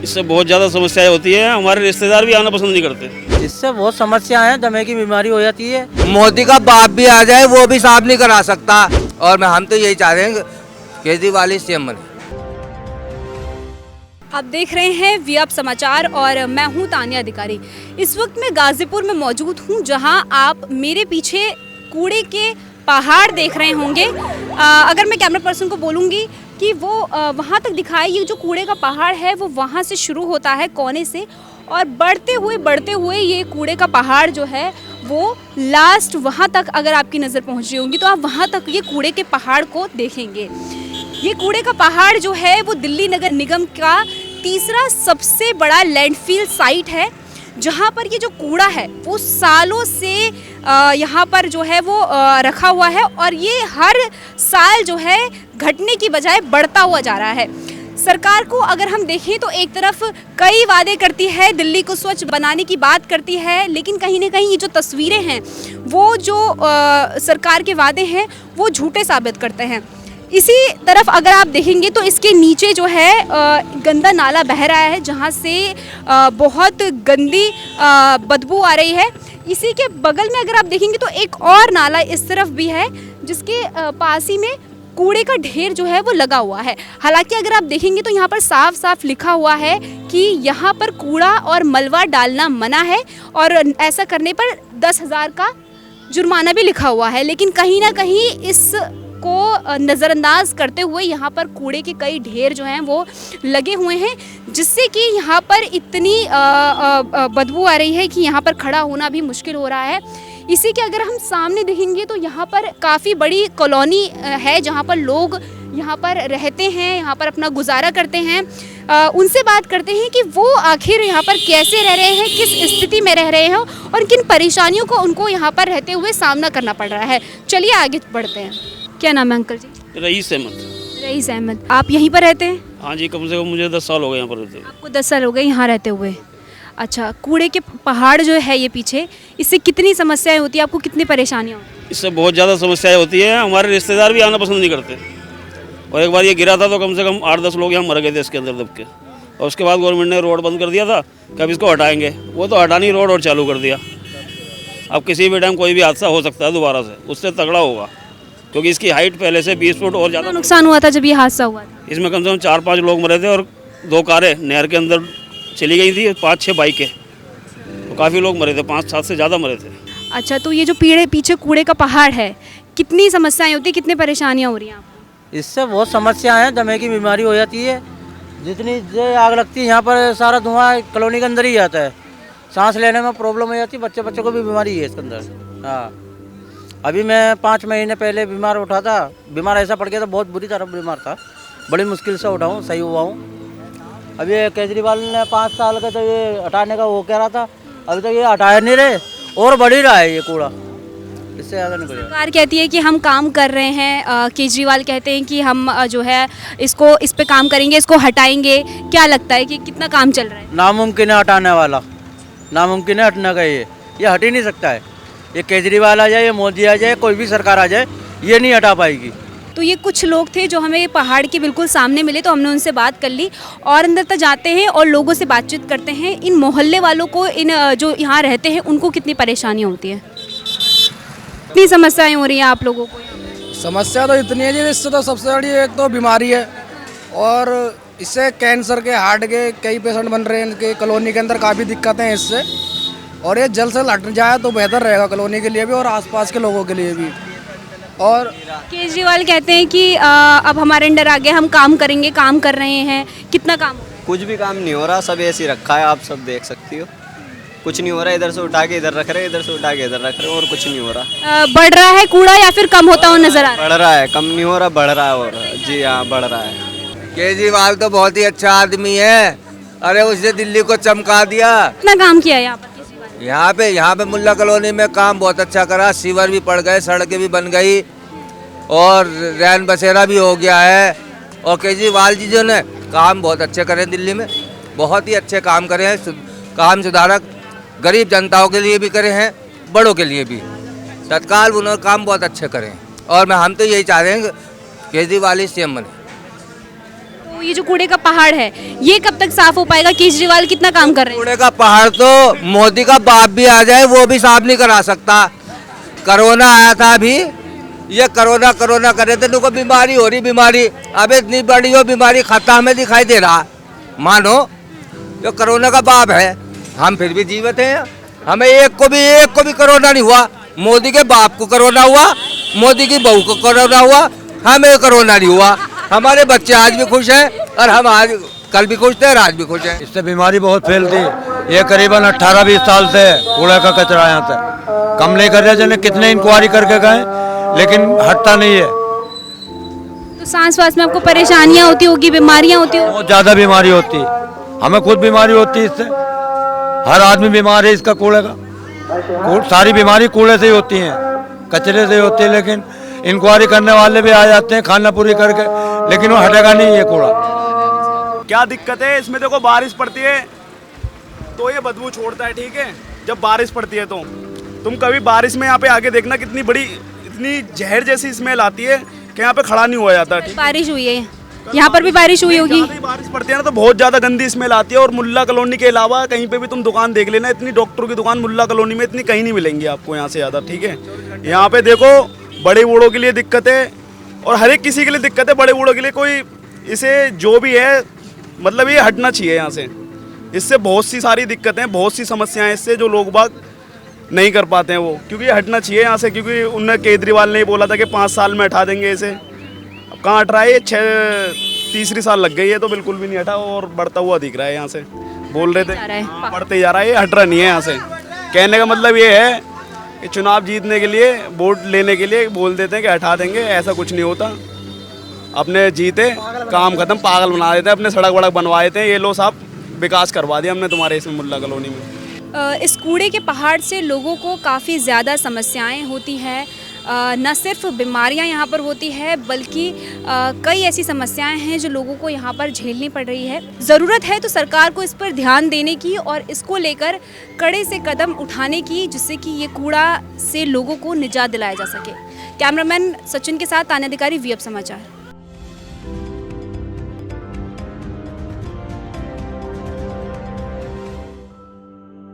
इससे बहुत ज़्यादा समस्याएं होती है। हमारे रिश्तेदार भी आना पसंद नहीं करते। इससे बहुत समस्याएं हैं, दमे की बीमारी हो जाती है। मोदी का बाप भी आ जाए वो भी साफ नहीं करा सकता। और हम तो यही चाह रहे हैं केजरीवाल ही सीएम बने। आप देख रहे हैं वी अब समाचार और मैं हूं तानिया अधिकारी। इस वक्त मैं गाजीपुर में मौजूद हूं, जहां आप मेरे पीछे कूड़े के पहाड़ देख रहे होंगे। अगर मैं कैमरा पर्सन को बोलूँगी कि वो वहाँ तक दिखाए, ये जो कूड़े का पहाड़ है वो वहाँ से शुरू होता है कोने से, और बढ़ते हुए ये कूड़े का पहाड़ जो है वो लास्ट वहाँ तक अगर आपकी नज़र पहुँच रही होगी तो आप वहाँ तक ये कूड़े के पहाड़ को देखेंगे। ये कूड़े का पहाड़ जो है वो दिल्ली नगर निगम का तीसरा सबसे बड़ा लैंडफिल साइट है, जहाँ पर ये जो कूड़ा है वो सालों से यहाँ पर जो है वो रखा हुआ है, और ये हर साल जो है घटने की बजाय बढ़ता हुआ जा रहा है। सरकार को अगर हम देखें तो एक तरफ कई वादे करती है, दिल्ली को स्वच्छ बनाने की बात करती है, लेकिन कहीं ना कहीं ये जो तस्वीरें हैं वो जो सरकार के वादे हैं वो झूठे साबित करते हैं। इसी तरफ अगर आप देखेंगे तो इसके नीचे जो है गंदा नाला बह रहा है, जहाँ से बहुत गंदी बदबू आ रही है। इसी के बगल में अगर आप देखेंगे तो एक और नाला इस तरफ भी है, जिसके पास ही में कूड़े का ढेर जो है वो लगा हुआ है। हालांकि अगर आप देखेंगे तो यहाँ पर साफ साफ लिखा हुआ है कि यहाँ पर कूड़ा और मलबा डालना मना है, और ऐसा करने पर 10,000 का जुर्माना भी लिखा हुआ है। लेकिन कहीं ना कहीं इस को नज़रअंदाज करते हुए यहाँ पर कूड़े के कई ढेर जो हैं वो लगे हुए हैं, जिससे कि यहाँ पर इतनी बदबू आ रही है कि यहाँ पर खड़ा होना भी मुश्किल हो रहा है। इसी के अगर हम सामने देखेंगे तो यहाँ पर काफ़ी बड़ी कॉलोनी है, जहाँ पर लोग यहाँ पर रहते हैं, यहाँ पर अपना गुजारा करते हैं। उनसे बात करते हैं कि वो आखिर यहाँ पर कैसे रह रहे हैं, किस स्थिति में रह रहे हैं और किन परेशानियों को उनको यहाँ पर रहते हुए सामना करना पड़ रहा है। चलिए आगे बढ़ते हैं। क्या नाम है अंकल जी? रईस अहमद। रईस अहमद, आप यहीं पर रहते हैं? हाँ जी, कम से कम मुझे 10 साल हो गए यहाँ पर रहते हुए। आपको 10 साल हो गए यहाँ रहते हुए? अच्छा, कूड़े के पहाड़ जो है ये पीछे, इससे कितनी समस्याएं होती है आपको, कितनी परेशानियाँ होती हैं? इससे बहुत ज़्यादा समस्याएं होती है। हमारे रिश्तेदार भी आना पसंद नहीं करते। और एक बार ये गिरा था तो कम से कम 8-10 लोग यहाँ मर गए थे इसके अंदर दब के। और उसके बाद गवर्नमेंट ने रोड बंद कर दिया था कि अब इसको हटाएंगे। वो तो हटानी रोड और चालू कर दिया। अब किसी भी टाइम कोई भी हादसा हो सकता है दोबारा से, उससे तगड़ा होगा, क्योंकि इसकी हाइट पहले से 20 फुट और ज़्यादा। नुकसान हुआ था जब ये हादसा हुआ था? इसमें कम से कम 4-5 लोग मरे थे, और 2 कारें नहर के अंदर चली गई थी, 5-6 बाइकें, तो काफ़ी लोग मरे थे, 5-7 से ज़्यादा मरे थे। अच्छा, तो ये जो पीछे कूड़े का पहाड़ है, कितनी समस्याएं होती है, कितनी परेशानियां हो रही हैं आपको? इससे बहुत समस्याएं हैं, दमे की बीमारी हो जाती है। जितनी आग लगती है यहाँ पर सारा धुआं कॉलोनी के अंदर ही जाता है, सांस लेने में प्रॉब्लम हो जाती है, बच्चों को भी बीमारी है इसके अंदर। हाँ, अभी मैं 5 महीने पहले बीमार उठा था, बीमार ऐसा पड़ गया था, बहुत बुरी तरह बीमार था, बड़ी मुश्किल से उठा हूँ, सही हुआ हूँ। अभी केजरीवाल ने 5 साल का तो ये हटाने का वो कह रहा था, अभी तक ये हटाया नहीं रहे, और बढ़ ही रहा है ये कूड़ा, इससे ज़्यादा नहीं बढ़ेगा। सरकार कहती है कि हम काम कर रहे हैं, केजरीवाल कहते हैं कि हम जो है इसको इस पे काम करेंगे, इसको हटाएंगे। क्या लगता है कि कितना काम चल रहा है? नामुमकिन है हटाने वाला, नामुमकिन है हटने का, ये हट ही नहीं सकता है। ये केजरीवाल आ जाए, ये मोदी आ जाए, कोई भी सरकार आ जाए, ये नहीं हटा पाएगी। तो ये कुछ लोग थे जो हमें पहाड़ के बिल्कुल सामने मिले, तो हमने उनसे बात कर ली और अंदर तक जाते हैं और लोगों से बातचीत करते हैं। इन मोहल्ले वालों को, इन जो यहाँ रहते हैं, उनको कितनी परेशानियाँ होती हैं, कितनी समस्याएं हो रही हैं आप लोगों को? समस्या तो इतनी है जी, इससे तो सबसे बड़ी एक तो बीमारी है, और इससे कैंसर के, हार्ट के कई पेशेंट बन रहे हैं इनके कॉलोनी के अंदर, काफ़ी दिक्कतें हैं इससे। और ये जल्द से हट जाए तो बेहतर रहेगा कॉलोनी के लिए भी और आसपास के लोगों के लिए भी। और केजरीवाल कहते हैं कि अब हमारे अंडर आ गया, हम काम करेंगे, काम कर रहे हैं। कितना काम हो रहा है? कुछ भी काम नहीं हो रहा, सब ऐसे ही रखा है, आप सब देख सकती हो, कुछ नहीं हो रहा। इधर से उठा के इधर रख रहे, इधर से उठा के इधर रख रहे, और कुछ नहीं हो रहा। बढ़ रहा है कूड़ा या फिर कम होता हुआ नजर आ रहा है? बढ़ रहा है, कम नहीं हो रहा, बढ़ रहा है। और जी हाँ, बढ़ रहा है। केजरीवाल तो बहुत ही अच्छा आदमी है, अरे उसने दिल्ली को चमका दिया। कितना काम किया है यहाँ पर केजरीवाल? यहाँ पे मुल्ला कॉलोनी में काम बहुत अच्छा करा, सीवर भी पड़ गए, सड़कें भी बन गई, और रैन बसेरा भी हो गया है। और केजरीवाल जी जो ने काम बहुत अच्छे करे दिल्ली में, बहुत ही अच्छे काम करे हैं, काम सुधारक गरीब जनताओं के लिए भी करे हैं, बड़ों के लिए भी। तत्काल उन्होंने काम बहुत अच्छे करे हैं, और हम तो यही चाह रहे हैं केजरीवाल ही सीएम बने। ये जो कूड़े का पहाड़ है ये कब तक साफ हो पाएगा? केजरीवाल कितना काम कर रहे हैं? कूड़े का पहाड़ तो मोदी का बाप भी आ जाए वो भी साफ नहीं करा सकता। कोरोना आया था अभी, ये कोरोना कर रहे थे, लोगों को बीमारी हो रही, बीमारी अब इतनी बड़ी हो बीमारी खतरा में दिखाई दे रहा। मानो जो कोरोना का बाप है, हम फिर भी जीवित हैं। हमें एक को भी कोरोना नहीं हुआ। मोदी के बाप को कोरोना हुआ, मोदी की बहू को कोरोना हुआ, हमें कोरोना नहीं हुआ। हमारे बच्चे आज भी खुश हैं और हम आज कल भी खुश थे और आज भी खुश हैं। इससे बीमारी बहुत फैलती है। ये करीबन 18-20 साल से कूड़ा का कचरा यहाँ से कम नहीं कर रहे, जिन्हें कितने इंक्वायरी करके गए लेकिन हटता नहीं है। तो सांस वास में आपको परेशानियां होती होगी, बीमारियां होती होगी? बहुत ज्यादा बीमारी होती है, हमें खुद बीमारी होती है इससे। हर आदमी बीमार है इसका कूड़े का। सारी बीमारी कूड़े से ही होती है, कचरे से ही होती है। लेकिन इंक्वायरी करने वाले भी आ जाते हैं खाना पूरी करके, लेकिन वो हटेगा नहीं ये कूड़ा। क्या दिक्कत है इसमें? देखो बारिश पड़ती है तो ये बदबू छोड़ता है, ठीक है। जब बारिश पड़ती है तो तुम कभी बारिश में यहाँ पे आके देखना, कितनी बड़ी इतनी जहर जैसी स्मेल आती है कि यहाँ पे खड़ा नहीं हुआ जाता। ठीक, बारिश हुई है, यहाँ पर भी बारिश हुई होगी। बारिश पड़ती है ना तो बहुत ज्यादा गंदी स्मेल आती है। और मुल्ला कॉलोनी के अलावा कहीं पे भी तुम दुकान देख लेना, इतनी डॉक्टर की दुकान मुल्ला कॉलोनी में इतनी कहीं नहीं मिलेंगी आपको यहाँ से ज्यादा, ठीक है। यहाँ पे देखो बड़े बूढ़ों के लिए दिक्कत है और हर एक किसी के लिए दिक्कत है। बड़े बूढ़ों के लिए कोई इसे जो भी है मतलब ये हटना चाहिए यहाँ से। इससे बहुत सी सारी दिक्कतें, बहुत सी समस्याएं इससे जो लोग बाग नहीं कर पाते हैं वो, क्योंकि ये हटना चाहिए यहाँ से। क्योंकि उनने केजरीवाल ने बोला था कि 5 साल में हटा देंगे इसे। अब कहाँ हट रहा है? तीसरी साल लग गई है तो बिल्कुल भी नहीं हटा और बढ़ता हुआ दिख रहा है। यहाँ से बोल रहे थे बढ़ते जा रहा है, ये हट रहा नहीं है यहाँ से। कहने का मतलब ये है कि चुनाव जीतने के लिए, वोट लेने के लिए बोल देते हैं कि हटा देंगे, ऐसा कुछ नहीं होता। अपने जीते काम खत्म, पागल बना देते हैं, अपने सड़क वड़क बनवा देते हैं। ये लो साहब विकास करवा दिया हमने तुम्हारे इसमें मुल्ला कॉलोनी में। इस कूड़े के पहाड़ से लोगों को काफ़ी ज़्यादा समस्याएं होती हैं। न सिर्फ बीमारियां यहाँ पर होती है बल्कि कई ऐसी समस्याएं हैं जो लोगों को यहाँ पर झेलनी पड़ रही है। ज़रूरत है तो सरकार को इस पर ध्यान देने की और इसको लेकर कड़े से कदम उठाने की, जिससे कि ये कूड़ा से लोगों को निजात दिलाया जा सके। कैमरामैन सचिन के साथ तान्या अधिकारी, वीएफ समाचार।